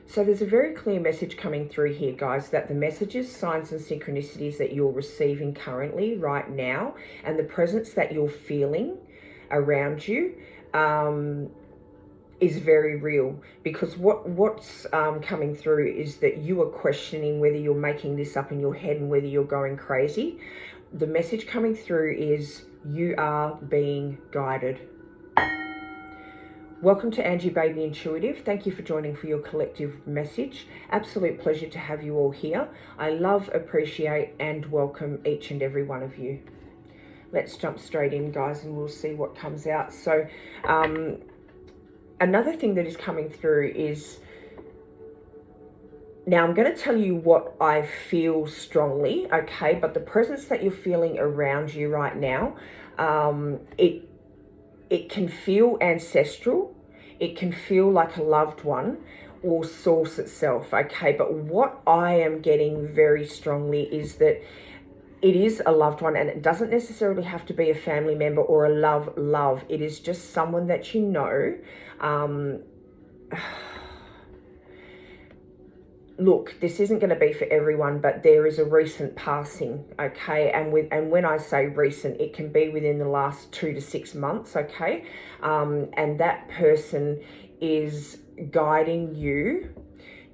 So there's a very clear message coming through here, guys, that the messages, signs and synchronicities that you're receiving currently, right now, and the presence that you're feeling around you is very real. Because what's coming through is that you are questioning whether you're making this up in your head and whether you're going crazy. The message coming through is you are being guided. Welcome to Angie Baby Intuitive. Thank you for joining for your collective message. Absolute pleasure to have you all here. I love, appreciate, and welcome each and every one of you. Let's jump straight in, guys, and we'll see what comes out. So, another thing that is coming through is, now I'm going to tell you what I feel strongly, okay? But the presence that you're feeling around you right now, it can feel ancestral, it can feel like a loved one or source itself, okay? But what I am getting very strongly is that it is a loved one, and it doesn't necessarily have to be a family member or a love. It is just someone that you know. Look, this isn't going to be for everyone, but there is a recent passing, okay? And when I say recent, it can be within the last 2 to 6 months, okay? And that person is guiding you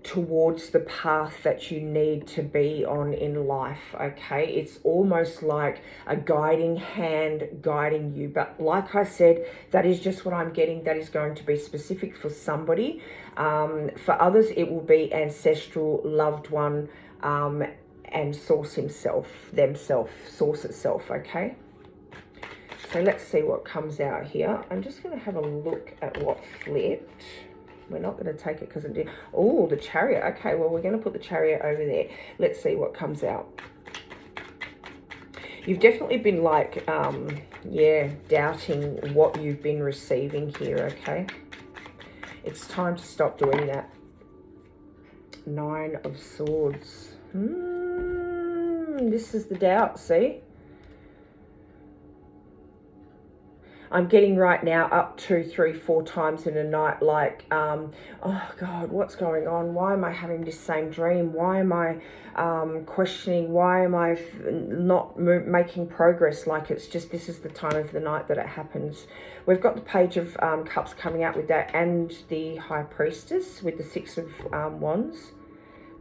towards the path that you need to be on in life, okay? It's almost like a guiding hand guiding you. But like I said, that is just what I'm getting. That is going to be specific for somebody. For others, it will be ancestral, loved one, and source source itself, okay? So let's see what comes out here. I'm just going to have a look at what flipped. We're not going to take it because it did. Oh, the Chariot. Okay, well, we're going to put the Chariot over there. Let's see what comes out. You've definitely been like, doubting what you've been receiving here, okay? It's time to stop doing that. 9 of Swords. This is the doubt, see? I'm getting right now up 2, 3, 4 times in a night, like, oh God, what's going on? Why am I having this same dream? Why am I questioning? Why am I not making progress? Like, it's just, this is the time of the night that it happens. We've got the Page of Cups coming out with that, and the High Priestess with the 6 of Wands.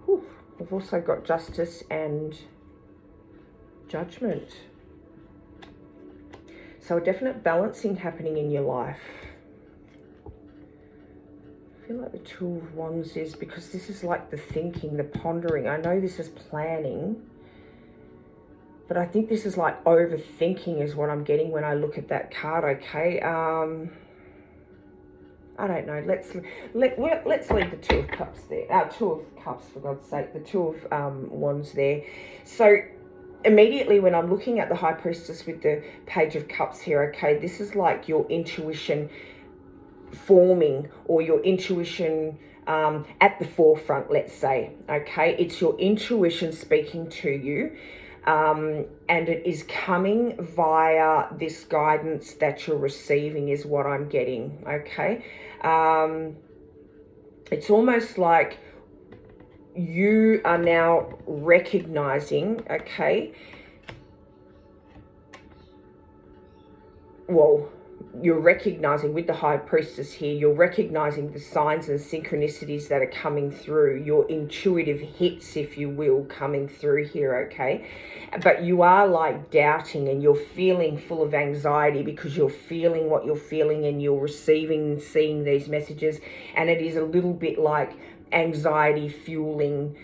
Whew. We've also got Justice and Judgment. So a definite balancing happening in your life. I feel like the 2 of Wands is, because this is like the thinking, the pondering. I know this is planning, but I think this is like overthinking is what I'm getting when I look at that card, okay? I don't know. Let's leave the 2 of Cups there. 2 of Cups, for God's sake. The 2 of Wands there. So immediately when I'm looking at the High Priestess with the Page of Cups here, okay, this is like your intuition forming, or your intuition at the forefront, let's say, okay? It's your intuition speaking to you, and it is coming via this guidance that you're receiving is what I'm getting, okay? It's almost like you are now recognizing, okay, well, you're recognizing with the High Priestess here, you're recognizing the signs and synchronicities that are coming through, your intuitive hits, if you will, coming through here, okay? But you are like doubting, and you're feeling full of anxiety because you're feeling what you're feeling, and you're receiving and seeing these messages, and it is a little bit like anxiety fueling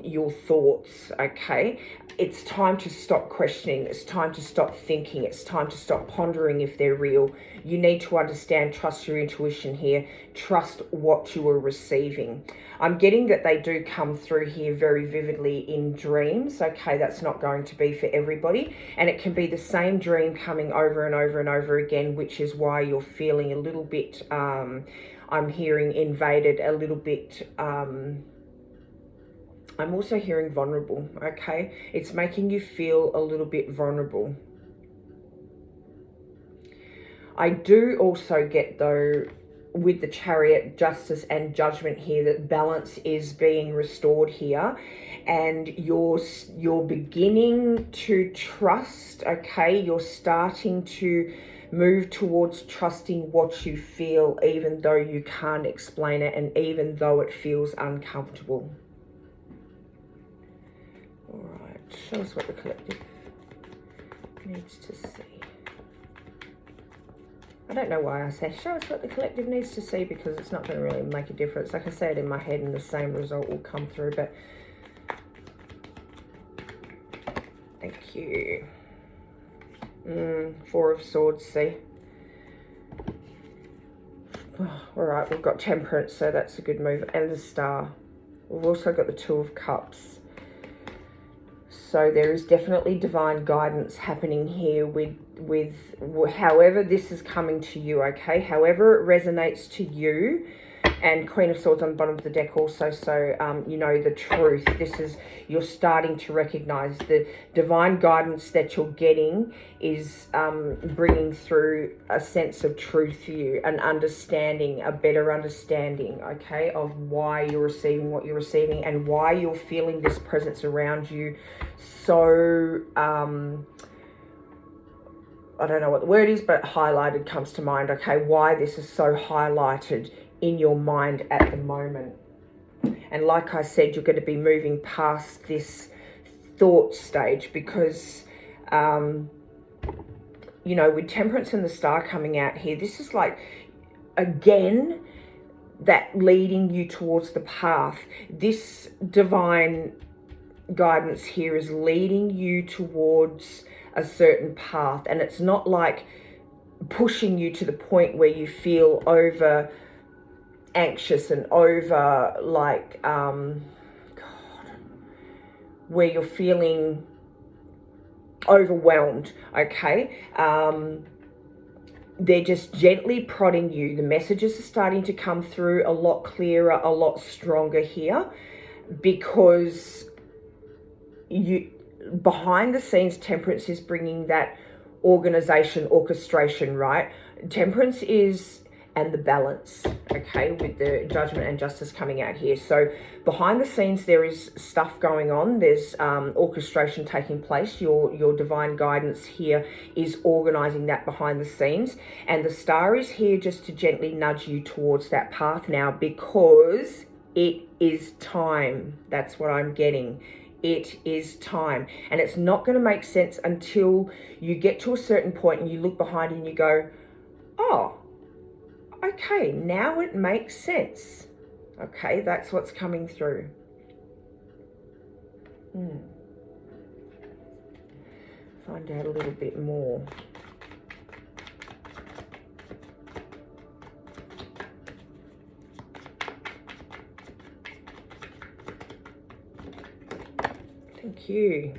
your thoughts, okay? It's time to stop questioning. It's time to stop thinking. It's time to stop pondering if they're real. You need to understand, trust your intuition here. Trust what you are receiving. I'm getting that they do come through here very vividly in dreams, okay? That's not going to be for everybody. And it can be the same dream coming over and over and over again, which is why you're feeling a little bit, I'm hearing invaded, a little bit, I'm also hearing vulnerable, okay? It's making you feel a little bit vulnerable. I do also get, though, with the Chariot, Justice and Judgment here, that balance is being restored here, and you're beginning to trust, okay? You're starting to move towards trusting what you feel, even though you can't explain it and even though it feels uncomfortable. All right, show us what the collective needs to see. I don't know why I say show us what the collective needs to see, because it's not going to really make a difference. I can say it in my head and the same result will come through, but thank you. Four of Swords, see. All right, we've got Temperance, so that's a good move, and the Star. We've also got the Two of Cups. So there is definitely divine guidance happening here with however this is coming to you, okay? However it resonates to you. And Queen of Swords on the bottom of the deck also, so you know, the truth. This is, you're starting to recognize the divine guidance that you're getting is bringing through a sense of truth for you, an understanding, a better understanding, okay, of why you're receiving what you're receiving and why you're feeling this presence around you. So I don't know what the word is, but highlighted comes to mind, okay? Why this is so highlighted in your mind at the moment. And like I said, you're going to be moving past this thought stage, because you know, with Temperance and the Star coming out here, this is like, again, that leading you towards the path. This divine guidance here is leading you towards a certain path, and it's not like pushing you to the point where you feel over anxious and over like where you're feeling overwhelmed, okay? They're just gently prodding you. The messages are starting to come through a lot clearer, a lot stronger here, because you, behind the scenes, Temperance is bringing that organization, orchestration, right? Temperance is, and the balance, okay, with the Judgment and Justice coming out here. So behind the scenes, there is stuff going on. There's orchestration taking place. Your divine guidance here is organizing that behind the scenes. And the Star is here just to gently nudge you towards that path now, because it is time. That's what I'm getting. It is time. And it's not going to make sense until you get to a certain point and you look behind and you go, oh, okay, now it makes sense. Okay, that's what's coming through. Find out a little bit more. Thank you.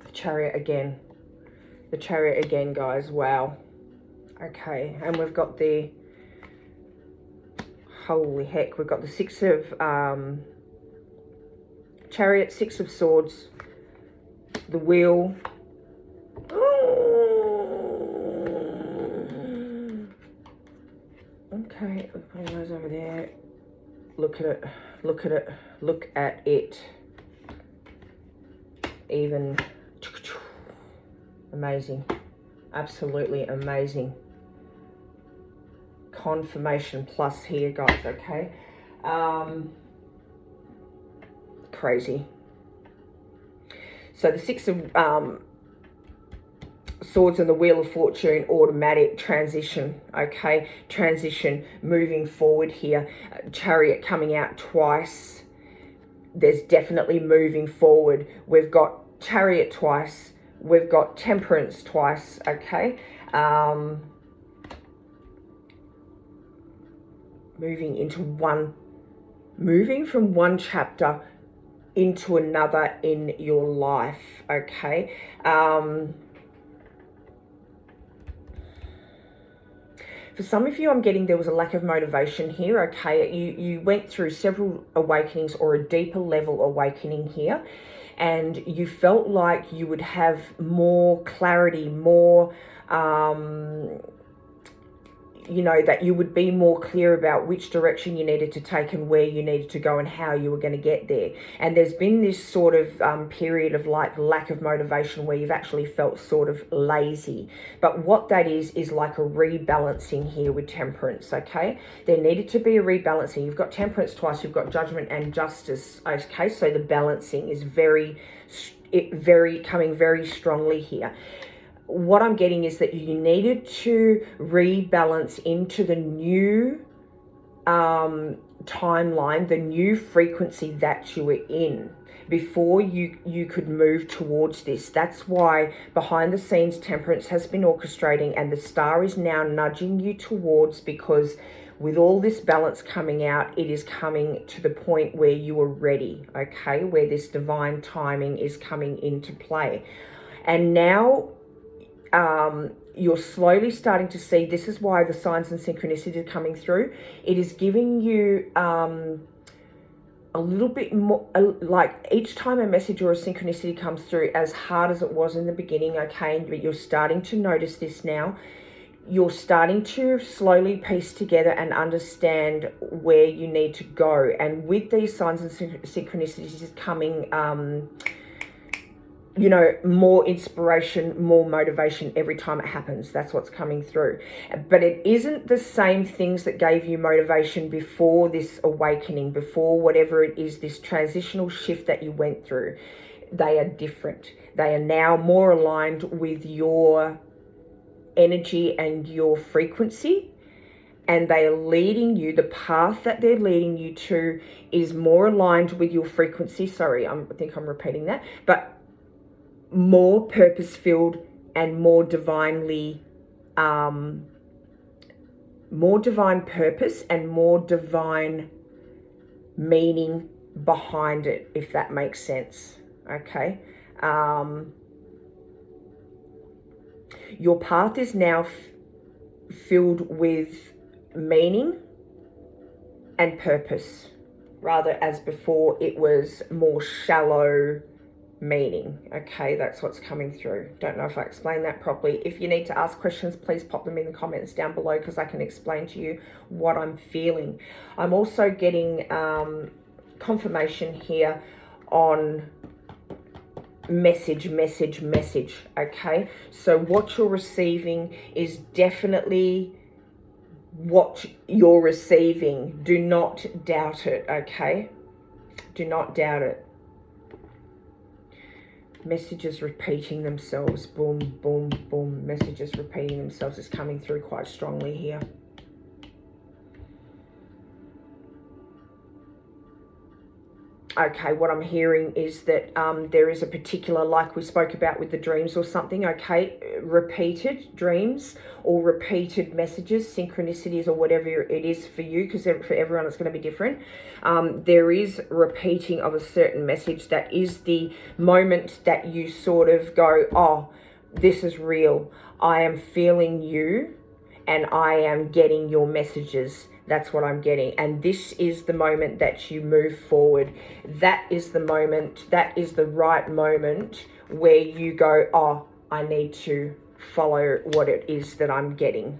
The Chariot again. The Chariot again, guys. Wow. Okay, and we've got the, holy heck, we've got the Six of Chariot, Six of Swords, the Wheel. Okay, put those over there. Look at it, look at it, look at it. Even, amazing, absolutely amazing. Confirmation plus here, guys, okay? Crazy. So the Six of Swords and the Wheel of Fortune, automatic transition, okay? Transition, moving forward here. Chariot coming out twice. There's definitely moving forward. We've got Chariot twice. We've got Temperance twice, okay? Moving into one, moving from one chapter into another in your life, okay? For some of you, I'm getting there was a lack of motivation here, okay? You went through several awakenings or a deeper level awakening here, and you felt like you would have more clarity, more, you know, that you would be more clear about which direction you needed to take and where you needed to go and how you were going to get there. And there's been this sort of period of like lack of motivation where you've actually felt sort of lazy. But what that is like a rebalancing here with Temperance, okay? There needed to be a rebalancing. You've got Temperance twice, you've got Judgment and Justice, okay? So the balancing is coming very strongly here. What I'm getting is that you needed to rebalance into the new timeline, the new frequency that you were in before you could move towards this. That's why behind the scenes Temperance has been orchestrating and the star is now nudging you towards, because with all this balance coming out, it is coming to the point where you are ready, okay, where this divine timing is coming into play. And now you're slowly starting to see, this is why the signs and synchronicity are coming through. It is giving you a little bit more, like each time a message or a synchronicity comes through, as hard as it was in the beginning, okay, but you're starting to notice this now. You're starting to slowly piece together and understand where you need to go. And with these signs and synchronicities is coming, you know, more inspiration, more motivation every time it happens. That's what's coming through. But it isn't the same things that gave you motivation before this awakening, before whatever it is, this transitional shift that you went through. They are different. They are now more aligned with your energy and your frequency. And they are leading you, the path that they're leading you to is more aligned with your frequency. Sorry, I think I'm repeating that. But more purpose-filled and more divinely, more divine purpose and more divine meaning behind it, if that makes sense, okay? Your path is now filled with meaning and purpose, rather as before it was more shallow meaning, okay? That's what's coming through. Don't know if I explained that properly. If you need to ask questions, please pop them in the comments down below, because I can explain to you what I'm feeling. I'm also getting confirmation here on message, okay? So what you're receiving is definitely what you're receiving. Do not doubt it, okay? Do not doubt it. Messages repeating themselves, boom, boom, boom. Messages repeating themselves is coming through quite strongly here. Okay, what I'm hearing is that there is a particular, like we spoke about with the dreams or something, okay, repeated dreams or repeated messages, synchronicities or whatever it is for you, because for everyone it's going to be different. There is repeating of a certain message that is the moment that you sort of go, oh, this is real. I am feeling you and I am getting your messages. That's what I'm getting. And this is the moment that you move forward. That is the moment, that is the right moment where you go, oh, I need to follow what it is that I'm getting.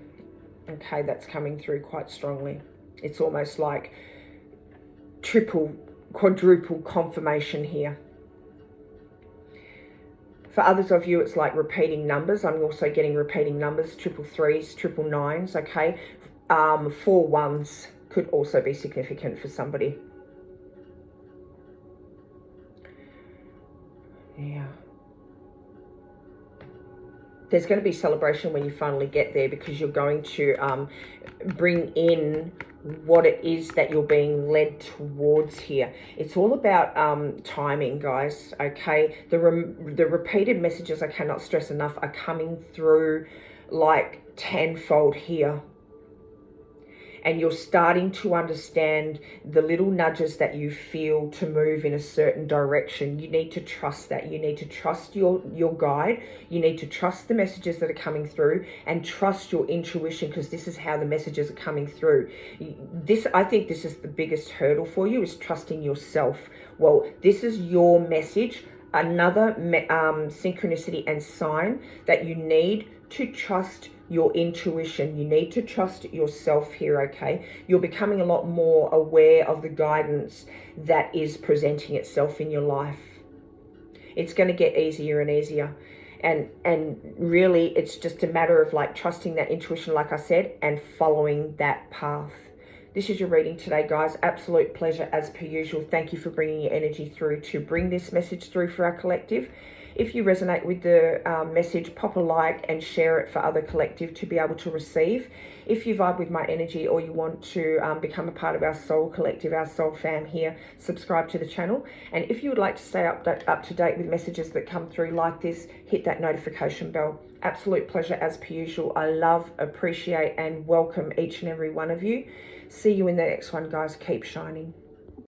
Okay, that's coming through quite strongly. It's almost like triple, quadruple confirmation here. For others of you, it's like repeating numbers. I'm also getting repeating numbers, 333s, 999s, okay? 4 ones could also be significant for somebody. Yeah. There's going to be celebration when you finally get there, because you're going to bring in what it is that you're being led towards here. It's all about timing, guys, okay? The repeated messages, I cannot stress enough, are coming through like tenfold here. And you're starting to understand the little nudges that you feel to move in a certain direction. You need to trust that. You need to trust your guide. You need to trust the messages that are coming through, and trust your intuition, because this is how the messages are coming through. I think this is the biggest hurdle for you, is trusting yourself. Well, this is your message. Another synchronicity and sign that you need to trust your intuition. You need to trust yourself here, okay? You're becoming a lot more aware of the guidance that is presenting itself in your life. It's going to get easier and easier. And really, it's just a matter of like trusting that intuition, like I said, and following that path. This is your reading today, guys. Absolute pleasure as per usual. Thank you for bringing your energy through to bring this message through for our collective. If you resonate with the message, pop a like and share it for other collective to be able to receive. If you vibe with my energy or you want to become a part of our soul collective, our soul fam here, subscribe to the channel. And if you would like to stay up to date with messages that come through like this, hit that notification bell. Absolute pleasure as per usual. I love, appreciate and welcome each and every one of you. See you in the next one, guys. Keep shining.